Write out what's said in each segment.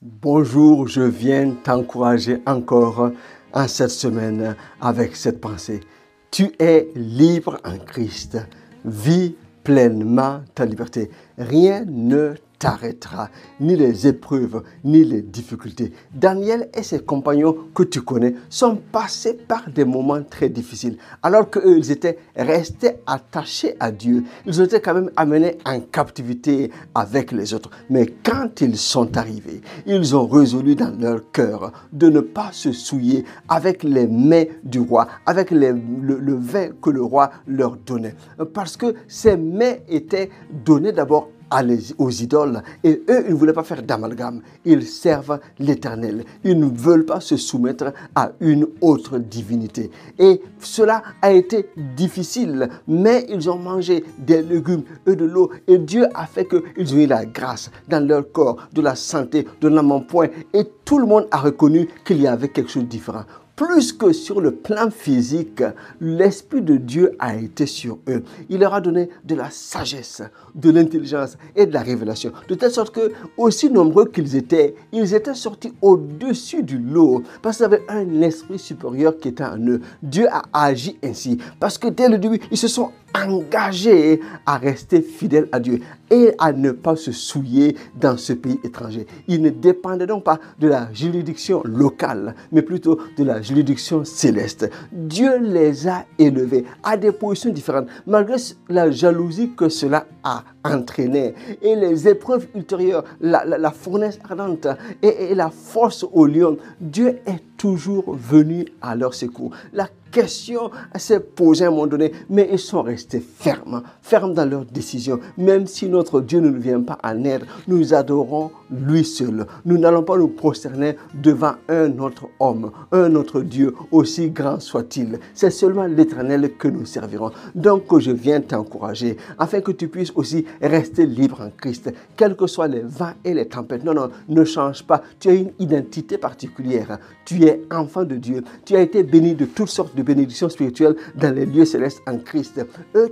Bonjour, je viens t'encourager encore en cette semaine avec cette pensée. Tu es libre en Christ. Vis pleinement ta liberté. Rien ne t'arrêtera, ni les épreuves, ni les difficultés. Daniel et ses compagnons que tu connais sont passés par des moments très difficiles. Alors qu'eux, ils étaient restés attachés à Dieu. Ils ont été quand même amenés en captivité avec les autres. Mais quand ils sont arrivés, ils ont résolu dans leur cœur de ne pas se souiller avec les mets du roi, avec le vin que le roi leur donnait. Parce que ces mets étaient donnés d'abord aux idoles. Et eux, ils ne voulaient pas faire d'amalgame. Ils servent l'Éternel. Ils ne veulent pas se soumettre à une autre divinité. Et cela a été difficile, mais ils ont mangé des légumes et de l'eau. Et Dieu a fait qu'ils ont eu la grâce dans leur corps, de la santé, de l'embonpoint. Et tout le monde a reconnu qu'il y avait quelque chose de différent. Plus que sur le plan physique, l'Esprit de Dieu a été sur eux. Il leur a donné de la sagesse, de l'intelligence et de la révélation. De telle sorte que, aussi nombreux qu'ils étaient, ils étaient sortis au-dessus du lot. Parce qu'ils avaient un esprit supérieur qui était en eux. Dieu a agi ainsi. Parce que dès le début, ils se sont engagés à rester fidèles à Dieu et à ne pas se souiller dans ce pays étranger. Ils ne dépendaient donc pas de la juridiction locale, mais plutôt de la juridiction céleste. Dieu les a élevés à des positions différentes, malgré la jalousie que cela a entraîné et les épreuves ultérieures, la fournaise ardente et la force au lion. Dieu est toujours venu à leur secours. La question s'est posée à un moment donné, mais ils sont restés fermes dans leurs décisions. Même si notre Dieu ne nous vient pas en aide, nous adorons lui seul. Nous n'allons pas nous prosterner devant un autre homme, un autre Dieu, aussi grand soit-il. C'est seulement l'Éternel que nous servirons. Donc je viens t'encourager, afin que tu puisses aussi rester libre en Christ, quels que soient les vents et les tempêtes. Non, ne change pas. Tu as une identité particulière. Tu es enfant de Dieu. Tu as été béni de toutes sortes de bénédictions spirituelles dans les lieux célestes en Christ.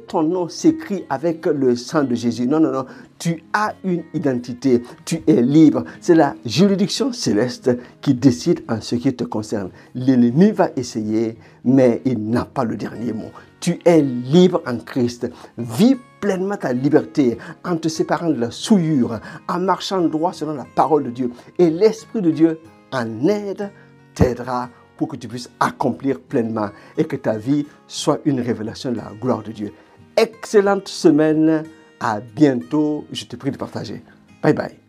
Ton nom s'écrit avec le sang de Jésus. Non. Tu as une identité. Tu es libre. C'est la juridiction céleste qui décide en ce qui te concerne. L'ennemi va essayer, mais il n'a pas le dernier mot. Tu es libre en Christ. Vis pleinement ta liberté en te séparant de la souillure, en marchant droit selon la parole de Dieu. Et l'Esprit de Dieu en aide t'aidera pour que tu puisses accomplir pleinement et que ta vie soit une révélation de la gloire de Dieu. Excellente semaine. À bientôt. Je te prie de partager. Bye bye.